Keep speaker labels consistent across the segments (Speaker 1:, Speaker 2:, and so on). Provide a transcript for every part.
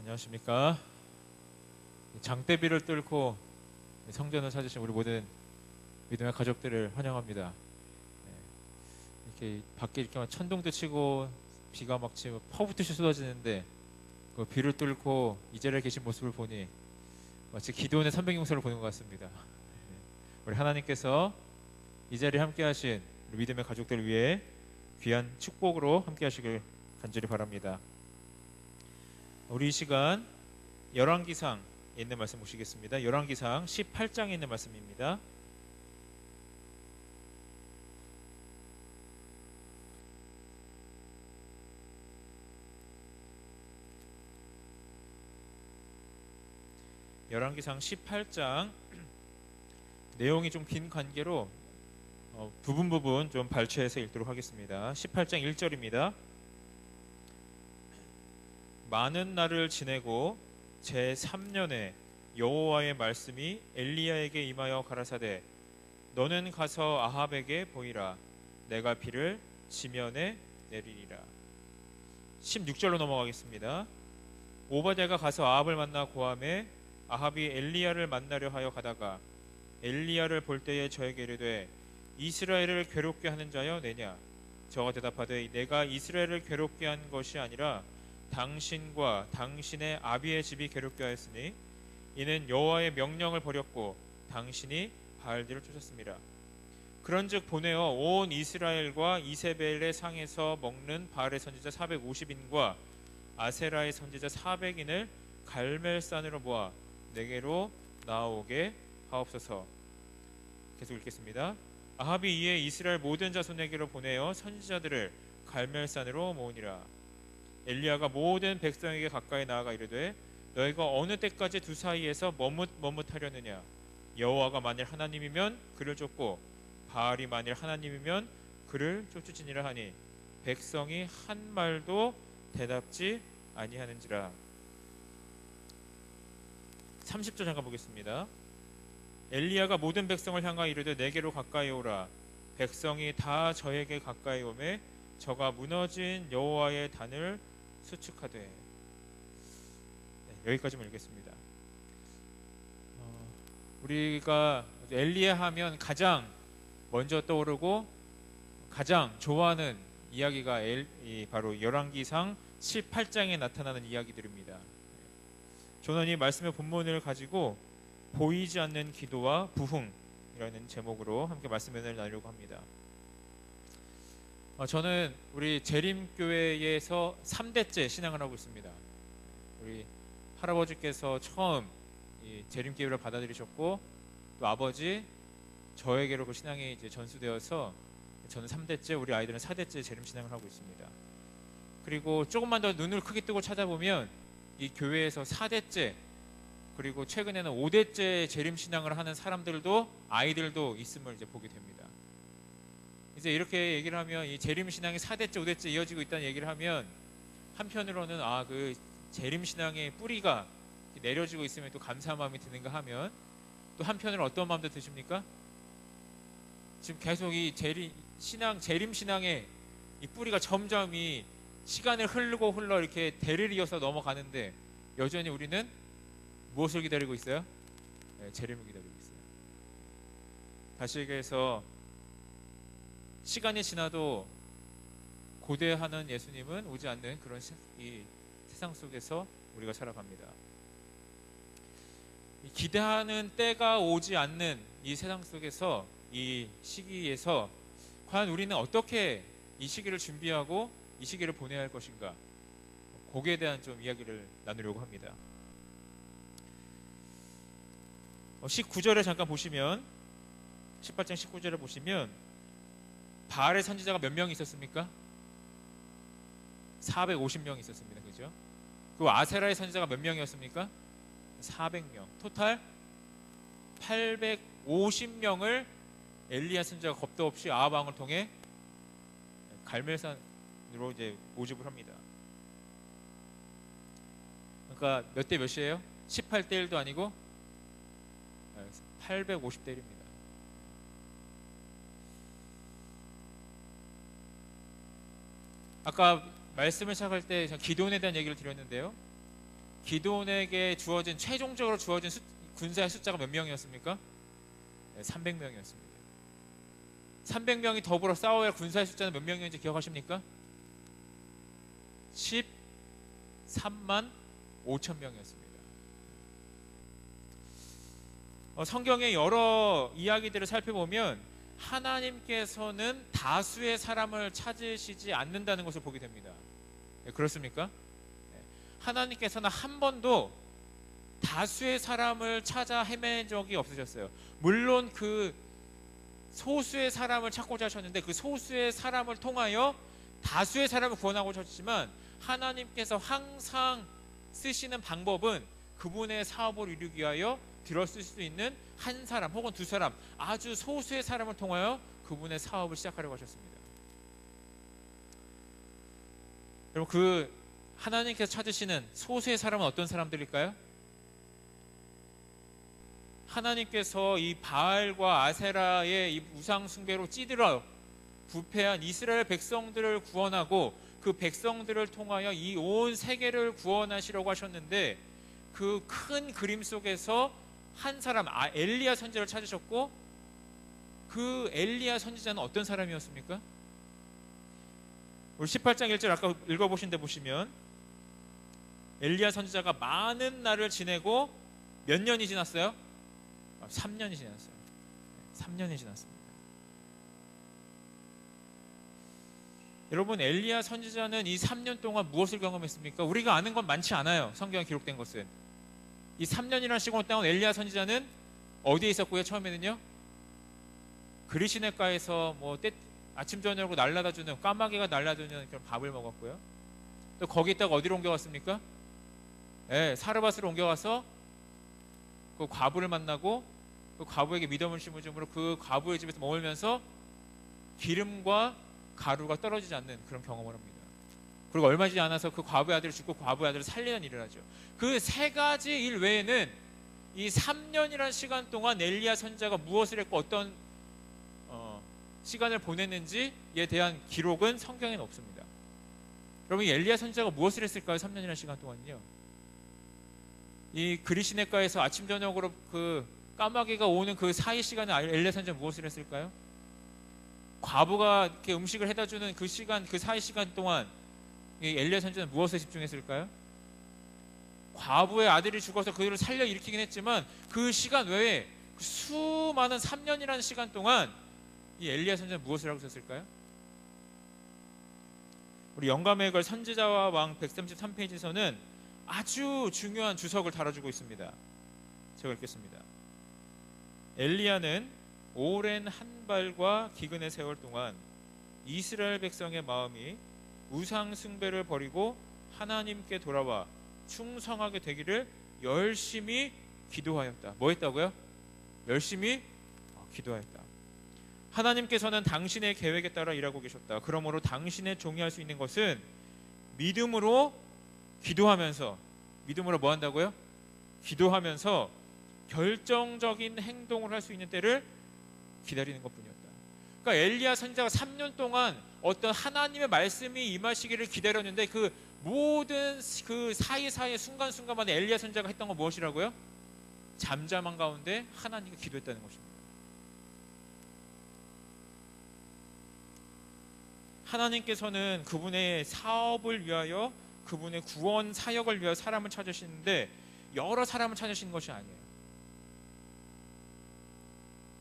Speaker 1: 안녕하십니까. 장대비를 뚫고 성전을 찾으신 우리 모든 믿음의 가족들을 환영합니다. 이렇게 밖에 이렇게 막 천둥도 치고 비가 막 치고 퍼붓듯이 쏟아지는데 그 비를 뚫고 이 자리에 계신 모습을 보니 마치 기도원의 300용사를 보는 것 같습니다. 우리 하나님께서 이 자리에 함께 하신 우리 믿음의 가족들을 위해 귀한 축복으로 함께 하시길 간절히 바랍니다. 우리 이 시간 열왕기상에 있는 말씀 보시겠습니다. 열왕기상 18장에 있는 말씀입니다. 열왕기상 18장 내용이 좀 긴 관계로 부분 좀 발췌해서 읽도록 하겠습니다. 18장 1절입니다. 많은 날을 지내고 제3년에 여호와의 말씀이 엘리야에게 임하여 가라사대 너는 가서 아합에게 보이라 내가 비를 지면에 내리리라. 16절로 넘어가겠습니다. 오바댜가 가서 아합을 만나 고함에 아합이 엘리야를 만나려 하여 가다가 엘리야를 볼 때에 저에게 이르되 이스라엘을 괴롭게 하는 자여 내냐. 저가 대답하되 내가 이스라엘을 괴롭게 한 것이 아니라 당신과 당신의 아비의 집이 괴롭게 하였으니 이는 여호와의 명령을 버렸고 당신이 바알들을 쫓았습니다. 그런즉 보내어 온 이스라엘과 이세벨의 상에서 먹는 바알의 선지자 450인과 아세라의 선지자 400인을 갈멜산으로 모아 내게로 나오게 하옵소서. 계속 읽겠습니다. 아합이 이에 이스라엘 모든 자손에게로 보내어 선지자들을 갈멜산으로 모으니라. 엘리야가 모든 백성에게 가까이 나아가 이르되 너희가 어느 때까지 두 사이에서 머뭇하려느냐. 여호와가 만일 하나님이면 그를 쫓고 바알이 만일 하나님이면 그를 쫓으시니라 하니 백성이 한 말도 대답지 아니하는지라. 30절 잠깐 보겠습니다. 엘리야가 모든 백성을 향하여 이르되 내게로 가까이 오라. 백성이 다 저에게 가까이 오매 저가 무너진 여호와의 단을 수축하되. 여기까지만 읽겠습니다. 우리가 엘리야 하면 가장 먼저 떠오르고 가장 좋아하는 이야기가 바로 열왕기상 18장에 나타나는 이야기들입니다. 저는 이 말씀의 본문을 가지고 보이지 않는 기도와 부흥이라는 제목으로 함께 말씀을 나누려고 합니다. 저는 우리 재림교회에서 3대째 신앙을 하고 있습니다. 우리 할아버지께서 처음 이 재림교회를 받아들이셨고 또 아버지 저에게로 그 신앙이 이제 전수되어서 저는 3대째, 우리 아이들은 4대째 재림 신앙을 하고 있습니다. 그리고 조금만 더 눈을 크게 뜨고 찾아보면 이 교회에서 4대째 그리고 최근에는 5대째 재림 신앙을 하는 사람들도 아이들도 있음을 이제 보게 됩니다. 이제 이렇게 얘기를 하면 이 재림 신앙이 4대째 5대째 이어지고 있다는 얘기를 하면 한편으로는 그 재림 신앙의 뿌리가 내려지고 있으면 또 감사한 마음이 드는가 하면 또 한편으로 어떤 마음도 드십니까? 지금 계속 이 재림 신앙의 이 뿌리가 점점 이 시간을 흘러 이렇게 대를 이어서 넘어가는데 여전히 우리는 무엇을 기다리고 있어요? 재림을 기다리고 있어요. 다시 얘기해서 시간이 지나도 고대하는 예수님은 오지 않는 그런 이 세상 속에서 우리가 살아갑니다. 기대하는 때가 오지 않는 이 세상 속에서 이 시기에서 과연 우리는 어떻게 이 시기를 준비하고 이 시기를 보내야 할 것인가, 거기에 대한 좀 이야기를 나누려고 합니다. 19절에 잠깐 보시면 18장 19절에 보시면 바알의 선지자가 몇 명 있었습니까? 450명 있었습니다. 그죠? 그 아세라의 선지자가 몇 명이었습니까? 400명. 토탈 850명을 엘리야 선지자가 겁도 없이 아합 왕을 통해 갈멜산으로 이제 모집을 합니다. 그러니까 몇 대 몇이에요? 18대 1도 아니고 850대 1입니다. 아까 말씀을 시작할 때 기도원에 대한 얘기를 드렸는데요. 기드온에게 최종적으로 주어진 군사의 숫자가 몇 명이었습니까? 네, 300명이었습니다. 300명이 더불어 싸워야 군사의 숫자는 몇 명이었는지 기억하십니까? 13만 5천 명이었습니다. 성경의 여러 이야기들을 살펴보면 하나님께서는 다수의 사람을 찾으시지 않는다는 것을 보게 됩니다. 네, 그렇습니까? 네. 하나님께서는 한 번도 다수의 사람을 찾아 헤맨 적이 없으셨어요. 물론 그 소수의 사람을 찾고자 하셨는데 그 소수의 사람을 통하여 다수의 사람을 구원하고자 하셨지만 하나님께서 항상 쓰시는 방법은 그분의 사업을 이루기 위하여 들었을 수 있는 한 사람 혹은 두 사람, 아주 소수의 사람을 통하여 그분의 사업을 시작하려고 하셨습니다. 여러분, 그 하나님께서 찾으시는 소수의 사람은 어떤 사람들일까요? 하나님께서 이 바알과 아세라의 이 우상 숭배로 찌들어 부패한 이스라엘 백성들을 구원하고 그 백성들을 통하여 이 온 세계를 구원하시려고 하셨는데 그 큰 그림 속에서 한 사람, 엘리야 선지자를 찾으셨고 그 엘리야 선지자는 어떤 사람이었습니까? 우리 18장 1절 아까 읽어보신 데 보시면 엘리야 선지자가 많은 날을 지내고 몇 년이 지났어요? 3년이 지났어요. 3년이 지났습니다. 여러분, 엘리야 선지자는 이 3년 동안 무엇을 경험했습니까? 우리가 아는 건 많지 않아요. 성경에 기록된 것은. 이 3년이라는 시간 동안 엘리야 선지자는 어디에 있었고요? 처음에는요, 그리시네가에서 아침 저녁으로 날라다주는 까마귀가 날라다주는 그런 밥을 먹었고요. 또 거기다가 어디로 옮겨갔습니까? 네, 사르밧으로 옮겨가서 그 과부를 만나고 그 과부에게 믿음을 심으므로 그 과부의 집에서 머물면서 기름과 가루가 떨어지지 않는 그런 경험을 합니다. 그리고 얼마 지나지 않아서 그 과부의 아들을 죽고 과부의 아들을 살리는 일을 하죠. 그 세 가지 일 외에는 이 3년이라는 시간 동안 엘리야 선지자가 무엇을 했고 어떤 시간을 보냈는지에 대한 기록은 성경에는 없습니다. 여러분, 이 엘리야 선지자가 무엇을 했을까요? 3년이라는 시간 동안요. 이 그리시네가에서 아침 저녁으로 그 까마귀가 오는 그 사이 시간에 엘리야 선지자가 무엇을 했을까요? 과부가 이렇게 음식을 해다 주는 그 시간, 그 사이 시간 동안 이 엘리야 선지자는 무엇에 집중했을까요? 과부의 아들이 죽어서 그들을 살려 일으키긴 했지만 그 시간 외에 수많은 3년이라는 시간 동안 이 엘리야 선지자는 무엇을 하고 있었을까요? 우리 영감의 걸 선지자와 왕 133페이지에서는 아주 중요한 주석을 달아주고 있습니다. 제가 읽겠습니다. 엘리야는 오랜 한발과 기근의 세월 동안 이스라엘 백성의 마음이 우상 숭배를 버리고 하나님께 돌아와 충성하게 되기를 열심히 기도하였다. 뭐 했다고요? 열심히 기도하였다. 하나님께서는 당신의 계획에 따라 일하고 계셨다. 그러므로 당신의 종이 할 수 있는 것은 믿음으로 기도하면서, 믿음으로 뭐 한다고요? 기도하면서 결정적인 행동을 할 수 있는 때를 기다리는 것뿐이었다. 그러니까 엘리야 선지자가 3년 동안 어떤 하나님의 말씀이 임하시기를 기다렸는데 그 모든 그 사이사이 순간순간마다 엘리야 선지자가 했던 건 무엇이라고요? 잠잠한 가운데 하나님께 기도했다는 것입니다. 하나님께서는 그분의 사업을 위하여, 그분의 구원 사역을 위하여 사람을 찾으시는데 여러 사람을 찾으시는 것이 아니에요.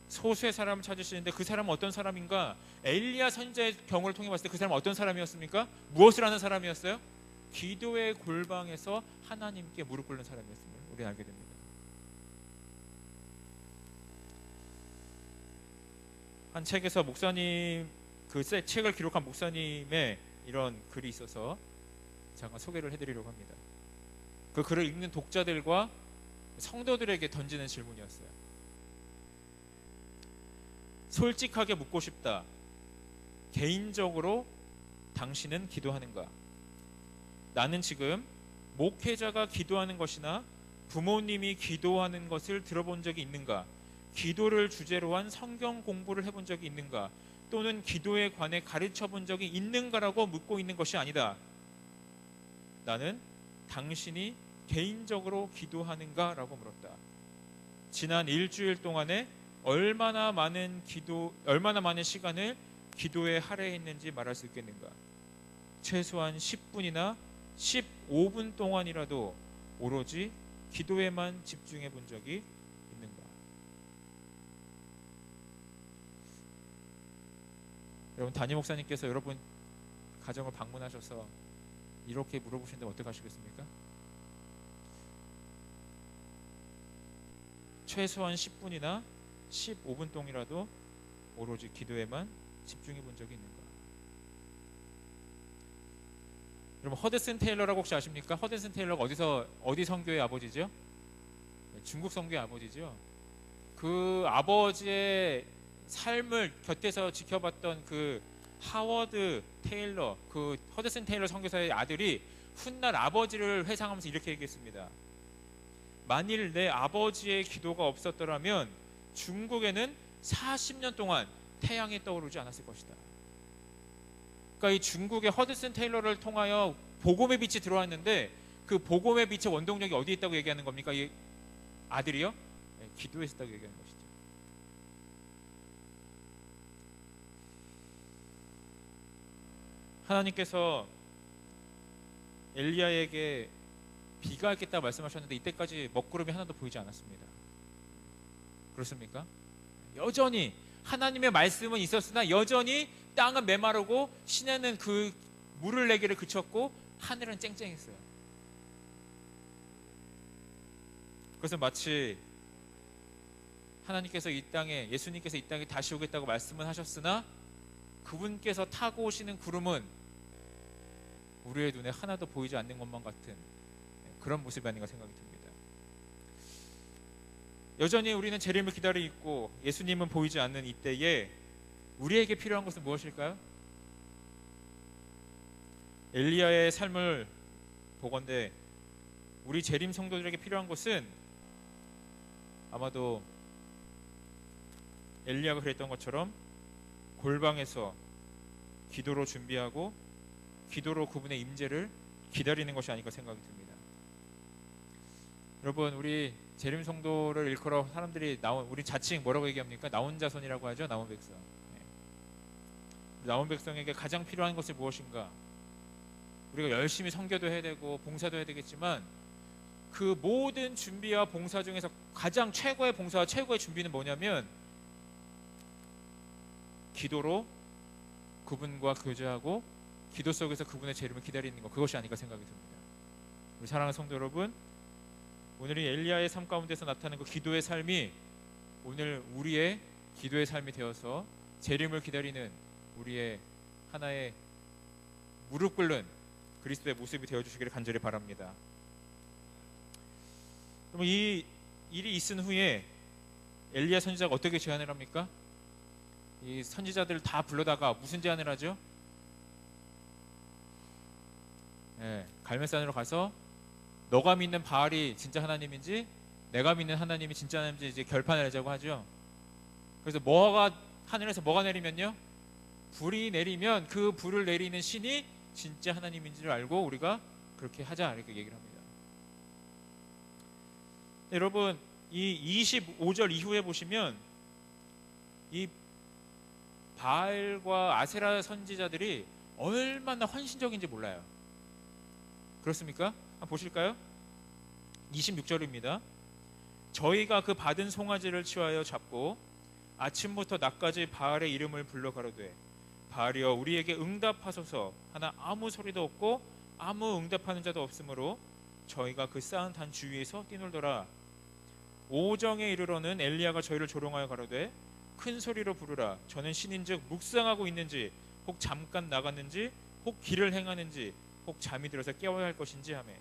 Speaker 1: 소수의 사람을 찾으시는데 그 사람은 어떤 사람인가? 엘리야 선지자의 경우를 통해 봤을 때 그 사람은 어떤 사람이었습니까? 무엇을 하는 사람이었어요? 기도의 골방에서 하나님께 무릎 꿇는 사람이었습니다. 우리는 알게 됩니다. 한 책에서 목사님, 그 책을 기록한 목사님의 이런 글이 있어서 잠깐 소개를 해드리려고 합니다. 그 글을 읽는 독자들과 성도들에게 던지는 질문이었어요. 솔직하게 묻고 싶다. 개인적으로 당신은 기도하는가? 나는 지금 목회자가 기도하는 것이나 부모님이 기도하는 것을 들어본 적이 있는가? 기도를 주제로 한 성경 공부를 해본 적이 있는가? 또는 기도에 관해 가르쳐 본 적이 있는가라고 묻고 있는 것이 아니다. 나는 당신이 개인적으로 기도하는가라고 물었다. 지난 일주일 동안에 얼마나 많은 시간을 기도에 할애했는지 말할 수 있겠는가? 최소한 10분이나 15분 동안이라도 오로지 기도에만 집중해 본 적이 있는가? 여러분, 담임 목사님께서 여러분 가정을 방문하셔서 이렇게 물어보신다면 어떡하시겠습니까? 최소한 10분이나 15분 동안이라도 오로지 기도에만 집중해 본 적이 있는가? 여러분, 허드슨 테일러라고 혹시 아십니까? 허드슨 테일러가 어디 선교의 아버지죠? 중국 선교의 아버지죠. 그 아버지의 삶을 곁에서 지켜봤던 그 하워드 테일러, 그 허드슨 테일러 선교사의 아들이 훗날 아버지를 회상하면서 이렇게 얘기했습니다. 만일 내 아버지의 기도가 없었더라면 중국에는 40년 동안 태양이 떠오르지 않았을 것이다. 그러니까 이 중국의 허드슨 테일러를 통하여 복음의 빛이 들어왔는데 그 복음의 빛의 원동력이 어디에 있다고 얘기하는 겁니까? 이 아들이요? 네, 기도에 있다고 얘기하는 것이죠. 하나님께서 엘리야에게 비가 있겠다고 말씀하셨는데 이때까지 먹구름이 하나도 보이지 않았습니다. 그렇습니까? 여전히 하나님의 말씀은 있었으나 여전히 땅은 메마르고 시내는 그 물을 내기를 그쳤고 하늘은 쨍쨍했어요. 그것은 마치 하나님께서 예수님께서 이 땅에 다시 오겠다고 말씀은 하셨으나 그분께서 타고 오시는 구름은 우리의 눈에 하나도 보이지 않는 것만 같은 그런 모습이 아닌가 생각이 듭니다. 여전히 우리는 재림을 기다리고 있고 예수님은 보이지 않는 이때에 우리에게 필요한 것은 무엇일까요? 엘리야의 삶을 보건대 우리 재림 성도들에게 필요한 것은 아마도 엘리야가 그랬던 것처럼 골방에서 기도로 준비하고 기도로 그분의 임재를 기다리는 것이 아닐까 생각이 듭니다. 여러분, 우리 재림 성도를 일컬어 사람들이 우리 자칭 뭐라고 얘기합니까? 나온 자손이라고 하죠. 나온 백성. 네. 나온 백성에게 가장 필요한 것이 무엇인가? 우리가 열심히 선교도 해야 되고 봉사도 해야 되겠지만 그 모든 준비와 봉사 중에서 가장 최고의 봉사와 최고의 준비는 뭐냐면 기도로 그분과 교제하고 기도 속에서 그분의 재림을 기다리는 것, 그것이 아닐까 생각이 듭니다. 우리 사랑하는 성도 여러분, 오늘 이 엘리야의 삶 가운데서 나타나는 그 기도의 삶이 오늘 우리의 기도의 삶이 되어서 재림을 기다리는 우리의 하나의 무릎 꿇는 그리스도의 모습이 되어주시기를 간절히 바랍니다. 그럼 이 일이 있은 후에 엘리야 선지자가 어떻게 제안을 합니까? 이 선지자들 다 불러다가 무슨 제안을 하죠? 갈멜산으로 가서 너가 믿는 바알이 진짜 하나님인지 내가 믿는 하나님이 진짜 하나님인지 이제 결판을 내자고 하죠. 그래서 하늘에서 뭐가 내리면요? 불이 내리면 그 불을 내리는 신이 진짜 하나님인 줄 알고 우리가 그렇게 하자, 이렇게 얘기를 합니다. 여러분, 이 25절 이후에 보시면 이 바알과 아세라 선지자들이 얼마나 헌신적인지 몰라요. 그렇습니까? 한번 보실까요? 26절입니다. 저희가 그 받은 송아지를 취하여 잡고 아침부터 낮까지 바알의 이름을 불러 가로되 바알이여 우리에게 응답하소서 하나 아무 소리도 없고 아무 응답하는 자도 없으므로 저희가 그 쌓은 단 주위에서 뛰놀더라. 오정에 이르러는 엘리야가 저희를 조롱하여 가로되 큰 소리로 부르라. 저는 신인즉 묵상하고 있는지 혹 잠깐 나갔는지 혹 길을 행하는지 혹 잠이 들어서 깨워야 할 것인지 하매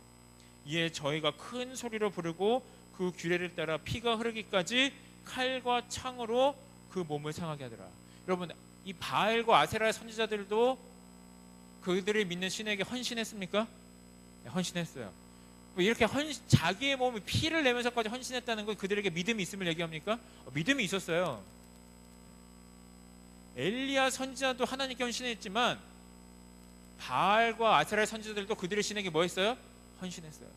Speaker 1: 이에 저희가 큰 소리로 부르고 그 규례를 따라 피가 흐르기까지 칼과 창으로 그 몸을 상하게 하더라. 여러분, 이 바알과 아세라 선지자들도 그들이 믿는 신에게 헌신했습니까? 네, 헌신했어요. 이렇게 자기의 몸에 피를 내면서까지 헌신했다는 건 그들에게 믿음이 있음을 얘기합니까? 믿음이 있었어요. 엘리야 선지자도 하나님께 헌신했지만 바알과 아세라의 선지자들도 그들의 신에게 뭐 했어요? 헌신했어요.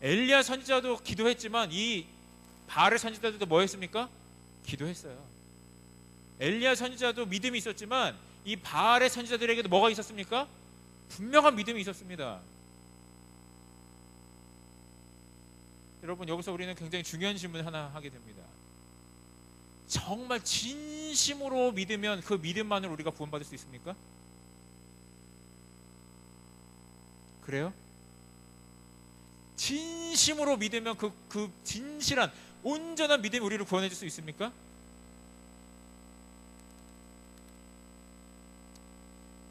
Speaker 1: 엘리야 선지자도 기도했지만 이 바알의 선지자들도 뭐 했습니까? 기도했어요. 엘리야 선지자도 믿음이 있었지만 이 바알의 선지자들에게도 뭐가 있었습니까? 분명한 믿음이 있었습니다. 여러분, 여기서 우리는 굉장히 중요한 질문 하나 하게 됩니다. 정말 진심으로 믿으면 그 믿음만으로 우리가 구원받을 수 있습니까? 그래요? 진심으로 믿으면 그 진실한 온전한 믿음이 우리를 구원해 줄 수 있습니까?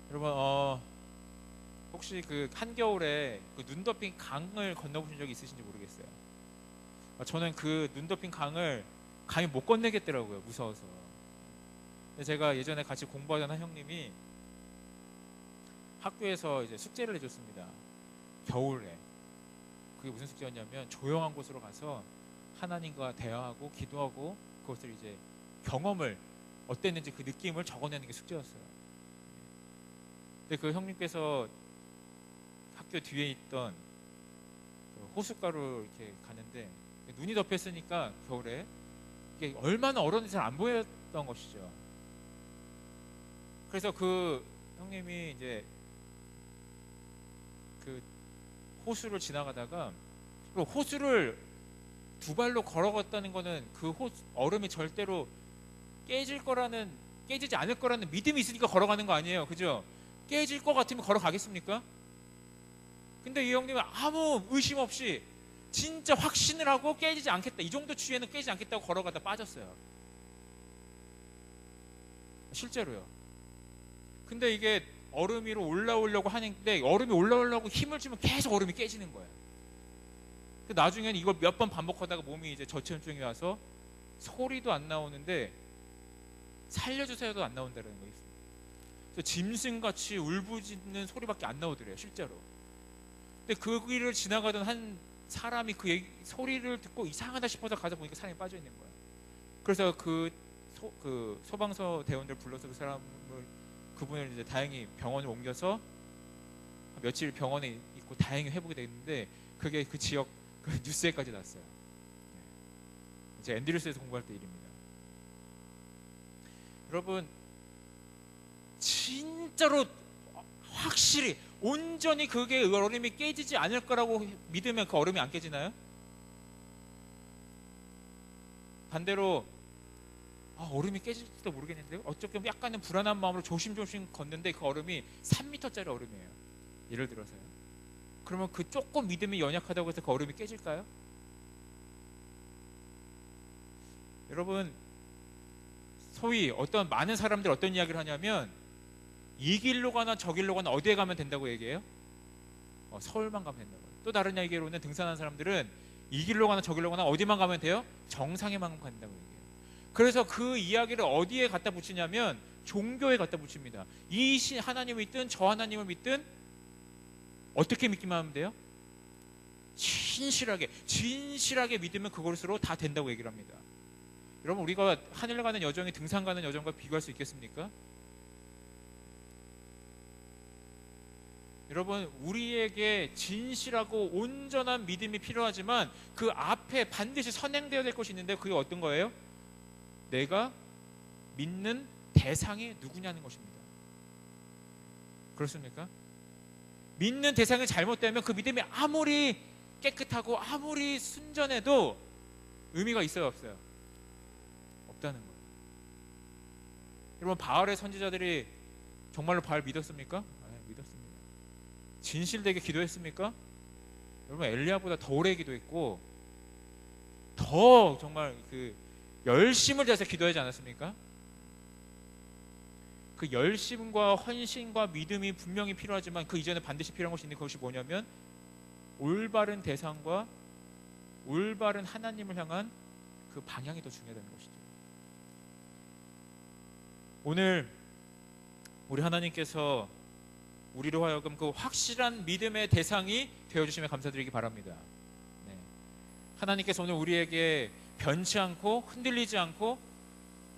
Speaker 1: 여러분, 혹시 그 한겨울에 그 눈 덮인 강을 건너보신 적이 있으신지 모르겠어요. 저는 그 눈 덮인 강을 감히 못 건너겠더라고요, 무서워서. 근데 제가 예전에 같이 공부하던 한 형님이 학교에서 이제 숙제를 해줬습니다. 겨울에. 그게 무슨 숙제였냐면 조용한 곳으로 가서 하나님과 대화하고 기도하고 그것을 이제 경험을 어땠는지 그 느낌을 적어내는 게 숙제였어요. 근데 그 형님께서 학교 뒤에 있던 그 호숫가로 이렇게 가는데 눈이 덮였으니까 겨울에 이게 얼마나 얼었는지 잘 안 보였던 것이죠. 그래서 그 형님이 이제 그 호수를 지나가다가 호수를 두 발로 걸어갔다는 거는 그 얼음이 절대로 깨지지 않을 거라는 믿음이 있으니까 걸어가는 거 아니에요, 그죠? 깨질 것 같으면 걸어가겠습니까? 근데 이 형님은 아무 의심 없이 진짜 확신을 하고 깨지지 않겠다, 이 정도 추위에는 깨지지 않겠다고 걸어가다 빠졌어요. 실제로요. 근데 이게 얼음 위로 올라오려고 하는데 얼음이 올라오려고 힘을 주면 계속 얼음이 깨지는 거예요. 나중에는 이걸 몇 번 반복하다가 몸이 이제 저체온증이 와서 소리도 안 나오는데 살려주세요도 안 나온다는 거 있어요. 짐승같이 울부짖는 소리밖에 안 나오더래요, 실제로. 근데 그 길을 지나가던 한 사람이 그 소리를 듣고 이상하다 싶어서 가서 보니까 사람이 빠져 있는 거예요. 그래서 그 소방서 대원들 불러서 그분을 이제 다행히 병원에 옮겨서 며칠 병원에 있고 다행히 회복이 됐는데 그게 그 지역 그 뉴스에까지 났어요. 이제 앤드류스에서 공부할 때 일입니다. 여러분, 진짜로 확실히 온전히 그게 얼음이 깨지지 않을 거라고 믿으면 그 얼음이 안 깨지나요? 반대로 얼음이 깨질지도 모르겠는데요? 어쩌면 약간은 불안한 마음으로 조심조심 걷는데 그 얼음이 3m짜리 얼음이에요. 예를 들어서요. 그러면 그 조금 믿음이 연약하다고 해서 그 얼음이 깨질까요? 여러분, 소위 어떤 많은 사람들이 어떤 이야기를 하냐면 이 길로 가나 저 길로 가나 어디에 가면 된다고 얘기해요? 서울만 가면 된다고. 또 다른 이야기로는 등산하는 사람들은 이 길로 가나 저 길로 가나 어디만 가면 돼요? 정상에만 간다고 얘기해요. 그래서 그 이야기를 어디에 갖다 붙이냐면 종교에 갖다 붙입니다. 이 하나님을 믿든 저 하나님을 믿든 어떻게 믿기만 하면 돼요? 진실하게 믿으면 그것으로 다 된다고 얘기를 합니다. 여러분, 우리가 하늘 가는 여정이 등산 가는 여정과 비교할 수 있겠습니까? 여러분, 우리에게 진실하고 온전한 믿음이 필요하지만 그 앞에 반드시 선행되어야 될 것이 있는데 그게 어떤 거예요? 내가 믿는 대상이 누구냐는 것입니다. 그렇습니까? 믿는 대상이 잘못되면 그 믿음이 아무리 깨끗하고 아무리 순전해도 의미가 있어요, 없어요? 없다는 거예요. 여러분, 바알의 선지자들이 정말로 바알 믿었습니까? 네, 믿었습니다. 진실되게 기도했습니까? 여러분, 엘리야보다 더 오래 기도했고 더 정말 그 열심을 다해서 기도하지 않았습니까? 그 열심과 헌신과 믿음이 분명히 필요하지만 그 이전에 반드시 필요한 것이 있는 것이 뭐냐면 올바른 대상과 올바른 하나님을 향한 그 방향이 더 중요하다는 것이죠. 오늘 우리 하나님께서 우리로 하여금 그 확실한 믿음의 대상이 되어주시면 감사드리기 바랍니다. 네. 하나님께서 오늘 우리에게 변치 않고 흔들리지 않고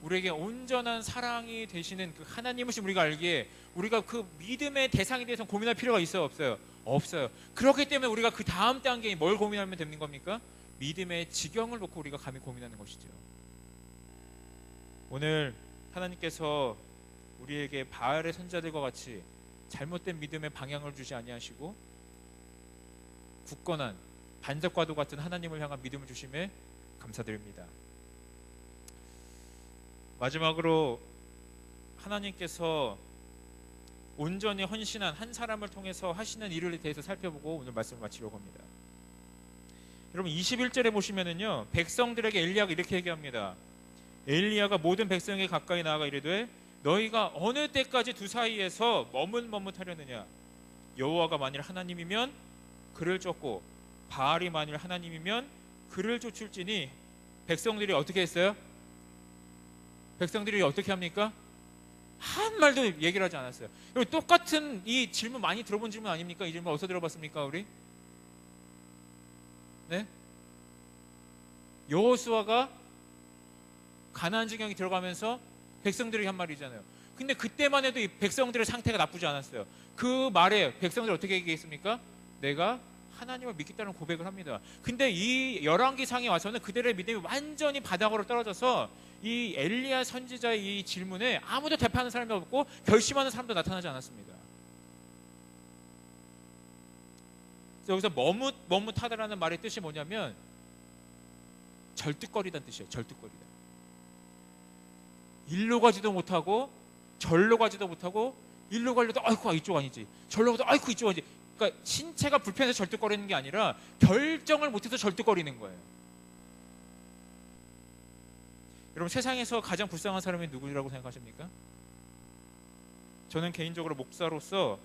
Speaker 1: 우리에게 온전한 사랑이 되시는 그 하나님이신 우리가 알기에 우리가 그 믿음의 대상에 대해서 고민할 필요가 있어요, 없어요? 없어요. 그렇기 때문에 우리가 그 다음 단계에 뭘 고민하면 되는 겁니까? 믿음의 지경을 놓고 우리가 감히 고민하는 것이죠. 오늘 하나님께서 우리에게 바알의 선자들과 같이 잘못된 믿음의 방향을 주지 아니하시고 굳건한 반석과도 같은 하나님을 향한 믿음을 주심에 감사드립니다. 마지막으로 하나님께서 온전히 헌신한 한 사람을 통해서 하시는 일에 대해서 살펴보고 오늘 말씀을 마치려고 합니다. 여러분 21절에 보시면은요, 백성들에게 엘리야가 이렇게 얘기합니다. 엘리야가 모든 백성에게 가까이 나아가 이르되 너희가 어느 때까지 두 사이에서 머뭇머뭇하려느냐. 여호와가 만일 하나님이면 그를 쫓고 바알이 만일 하나님이면 그를 쫓을지니. 백성들이 어떻게 했어요? 백성들이 어떻게 합니까? 한 말도 얘기를 하지 않았어요. 그리고 똑같은 이 질문 많이 들어본 질문 아닙니까? 이 질문 어디서 들어봤습니까 우리? 네? 여호수아가 가나안 지경에 들어가면서 백성들에게 한 말이잖아요. 근데 그때만 해도 이 백성들의 상태가 나쁘지 않았어요. 그 말에 백성들이 어떻게 얘기했습니까? 내가 하나님을 믿겠다는 고백을 합니다. 근데 이 열왕기상에 와서는 그들의 믿음이 완전히 바닥으로 떨어져서 이 엘리야 선지자의 이 질문에 아무도 대답하는 사람이 없고 결심하는 사람도 나타나지 않았습니다. 여기서 머뭇하다라는 말의 뜻이 뭐냐면 절뚝거리다는 뜻이에요. 절뚝거리다. 일로 가지도 못하고 절로 가지도 못하고 일로 가려도 아이고 이쪽 아니지, 절로 가도 아이고 이쪽 아니지. 그러니까 신체가 불편해서 절뚝거리는 게 아니라 결정을 못해서 절뚝거리는 거예요. 여러분 세상에서 가장 불쌍한 사람이 누구라고 생각하십니까? 저는 개인적으로 목사로서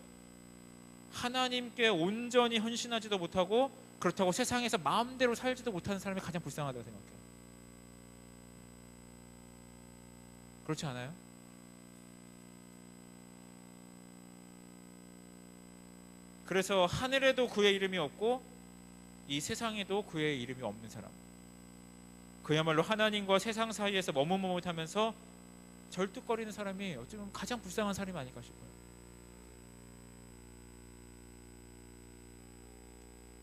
Speaker 1: 하나님께 온전히 헌신하지도 못하고 그렇다고 세상에서 마음대로 살지도 못하는 사람이 가장 불쌍하다고 생각해요. 그렇지 않아요? 그래서 하늘에도 그의 이름이 없고 이 세상에도 그의 이름이 없는 사람, 그야말로 하나님과 세상 사이에서 머뭇머뭇하면서 절뚝거리는 사람이 어쩌면 가장 불쌍한 사람이 아닐까 싶어요.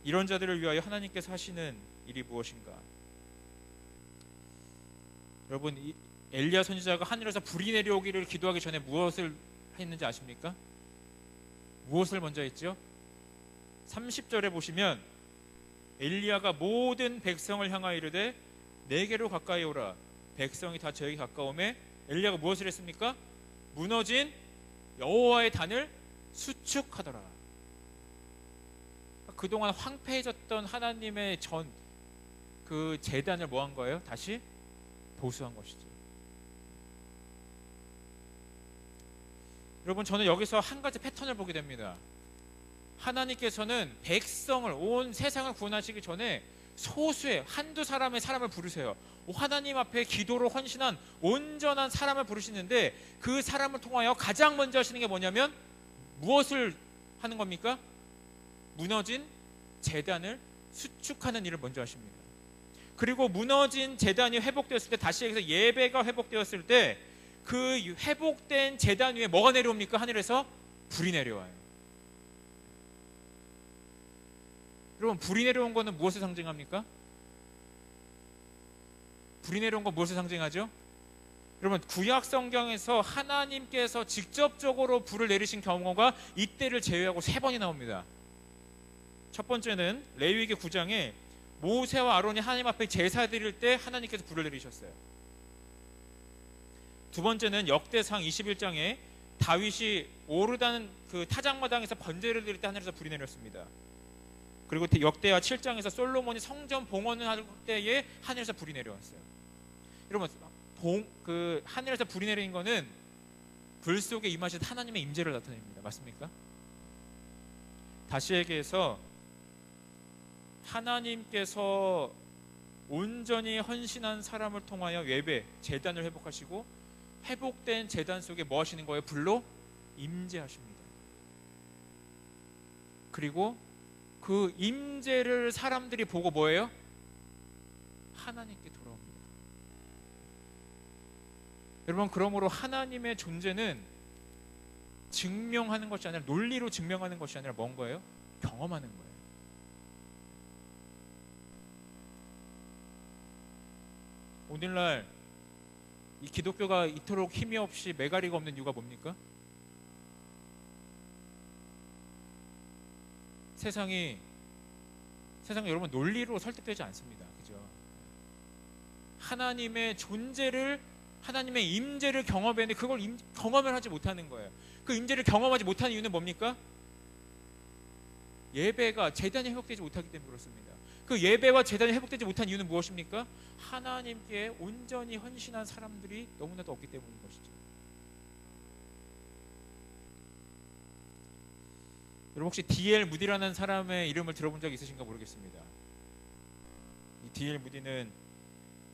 Speaker 1: 이런 자들을 위하여 하나님께서 하시는 일이 무엇인가? 여러분 엘리야 선지자가 하늘에서 불이 내려오기를 기도하기 전에 무엇을 했는지 아십니까? 무엇을 먼저 했죠? 30절에 보시면 엘리야가 모든 백성을 향하여 이르되 내게로 가까이 오라. 백성이 다 저에게 가까움에 엘리야가 무엇을 했습니까? 무너진 여호와의 단을 수축하더라. 그동안 황폐해졌던 하나님의 그 제단을 뭐 한 거예요? 다시 보수한 것이죠. 여러분 저는 여기서 한 가지 패턴을 보게 됩니다. 하나님께서는 백성을, 온 세상을 구원하시기 전에 소수의 한두 사람의 사람을 부르세요. 하나님 앞에 기도로 헌신한 온전한 사람을 부르시는데 그 사람을 통하여 가장 먼저 하시는 게 뭐냐면 무엇을 하는 겁니까? 무너진 제단을 수축하는 일을 먼저 하십니다. 그리고 무너진 제단이 회복되었을 때, 다시 여기서 예배가 회복되었을 때 그 회복된 제단 위에 뭐가 내려옵니까? 하늘에서 불이 내려와요. 여러분 불이 내려온 것은 무엇을 상징합니까? 불이 내려온 건 무엇을 상징하죠? 여러분 구약 성경에서 하나님께서 직접적으로 불을 내리신 경우가 이때를 제외하고 3번이 나옵니다. 첫 번째는 레위기 9장에 모세와 아론이 하나님 앞에 제사 드릴 때 하나님께서 불을 내리셨어요. 두 번째는 역대상 21장에 다윗이 오르다는 그 타작마당에서 번제를 드릴 때 하늘에서 불이 내렸습니다. 그리고 역대하 7장에서 솔로몬이 성전 봉헌을 할 때에 하늘에서 불이 내려왔어요. 여러분 그 하늘에서 불이 내린 거는 불 속에 임하신 하나님의 임재를 나타냅니다. 맞습니까? 다시 얘기해서 하나님께서 온전히 헌신한 사람을 통하여 예배, 제단을 회복하시고 회복된 제단 속에 뭐 하시는 거예요? 불로 임재하십니다. 그리고 그 임재를 사람들이 보고 뭐예요? 하나님께 돌아옵니다. 여러분 그러므로 하나님의 존재는 증명하는 것이 아니라, 논리로 증명하는 것이 아니라 뭔 거예요? 경험하는 거예요. 오늘날 이 기독교가 이토록 힘이 없이 매가리가 없는 이유가 뭡니까? 세상이 여러분 논리로 설득되지 않습니다. 그죠? 하나님의 존재를, 하나님의 임재를 경험했는데 그걸 경험을 하지 못하는 거예요. 그 임재를 경험하지 못하는 이유는 뭡니까? 예배가, 제단이 회복되지 못하기 때문에 그렇습니다. 그 예배와 제단이 회복되지 못한 이유는 무엇입니까? 하나님께 온전히 헌신한 사람들이 너무나도 없기 때문인 것이죠. 여러분 혹시 D.L. 무디라는 사람의 이름을 들어본 적 있으신가 모르겠습니다. 이 D.L. 무디는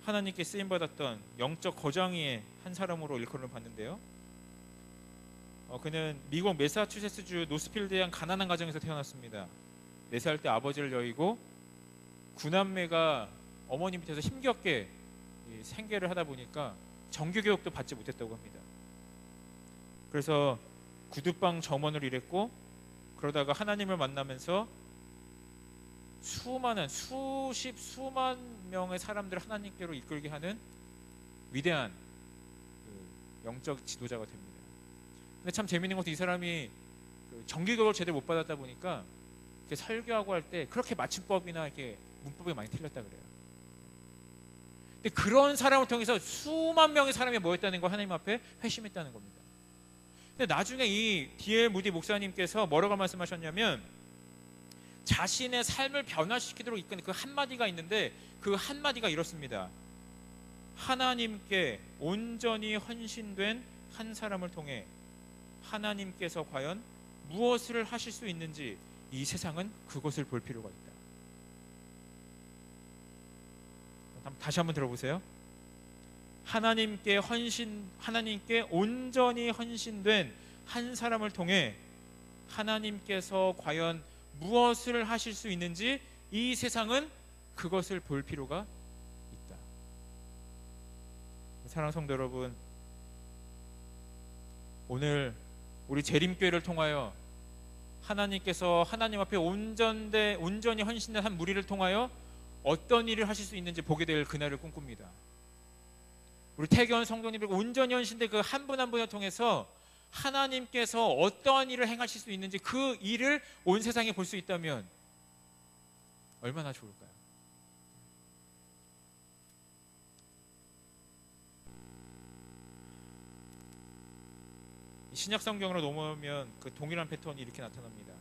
Speaker 1: 하나님께 쓰임받았던 영적 거장의 한 사람으로 일컬음을 받는데요. 그는 미국 매사추세츠주 노스필드의 한 가난한 가정에서 태어났습니다. 4살 때 아버지를 여의고 9남매가 어머니 밑에서 힘겹게 생계를 하다 보니까 정규교육도 받지 못했다고 합니다. 그래서 구두방 점원을 일했고, 그러다가 하나님을 만나면서 수만 명의 사람들을 하나님께로 이끌게 하는 위대한 영적 지도자가 됩니다. 근데 참 재밌는 것은 이 사람이 정규교육을 제대로 못 받았다 보니까 이렇게 설교하고 할 때 그렇게 맞춤법이나 이렇게 문법이 많이 틀렸다 그래요. 근데 그런 사람을 통해서 수만 명의 사람이 모였다는 거, 하나님 앞에 회심했다는 겁니다. 근데 나중에 이 D.L. 무디 목사님께서 뭐라고 말씀하셨냐면, 자신의 삶을 변화시키도록 이끄는 그 한마디가 있는데, 그 한마디가 이렇습니다. 하나님께 온전히 헌신된 한 사람을 통해 하나님께서 과연 무엇을 하실 수 있는지 이 세상은 그것을 볼 필요가 있다. 다시 한번 들어보세요. 하나님께 온전히 헌신된 한 사람을 통해 하나님께서 과연 무엇을 하실 수 있는지 이 세상은 그것을 볼 필요가 있다. 사랑하는 성도 여러분, 오늘 우리 재림교회를 통하여 하나님께서 하나님 앞에 온전히 헌신된 한 무리를 통하여 어떤 일을 하실 수 있는지 보게 될 그날을 꿈꿉니다. 우리 태교원 성도님들 온전히 헌신된 그 한 분 한 분을 통해서 하나님께서 어떠한 일을 행하실 수 있는지 그 일을 온 세상에 볼 수 있다면 얼마나 좋을까요? 신약 성경으로 넘어오면 그 동일한 패턴이 이렇게 나타납니다.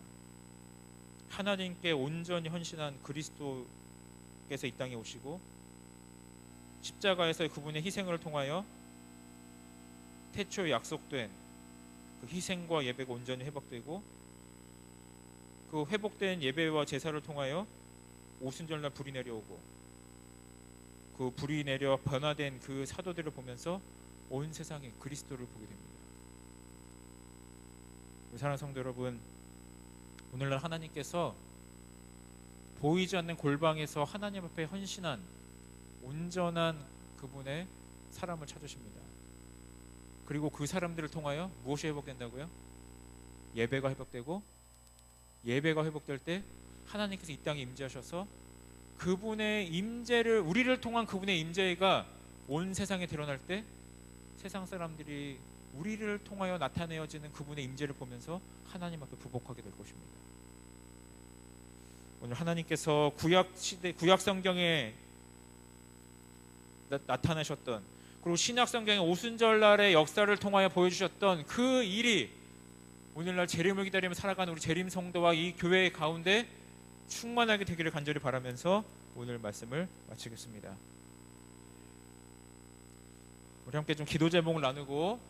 Speaker 1: 하나님께 온전히 헌신한 그리스도께서 이 땅에 오시고 십자가에서 그분의 희생을 통하여 태초에 약속된 그 희생과 예배가 온전히 회복되고, 그 회복된 예배와 제사를 통하여 오순절날 불이 내려오고, 그 불이 내려 변화된 그 사도들을 보면서 온 세상에 그리스도를 보게 됩니다. 사랑하는 성도 여러분, 오늘날 하나님께서 보이지 않는 골방에서 하나님 앞에 헌신한 온전한 그분의 사람을 찾으십니다. 그리고 그 사람들을 통하여 무엇이 회복된다고요? 예배가 회복되고, 예배가 회복될 때 하나님께서 이 땅에 임재하셔서 그분의 임재를, 우리를 통한 그분의 임재가 온 세상에 드러날 때 세상 사람들이 우리를 통하여 나타내어지는 그분의 임재를 보면서 하나님 앞에 부복하게 될 것입니다. 오늘 하나님께서 구약 성경에 나타나셨던, 그리고 신약 성경의 오순절날의 역사를 통하여 보여주셨던 그 일이 오늘날 재림을 기다리며 살아가는 우리 재림 성도와 이 교회 가운데 충만하게 되기를 간절히 바라면서 오늘 말씀을 마치겠습니다. 우리 함께 좀 기도 제목을 나누고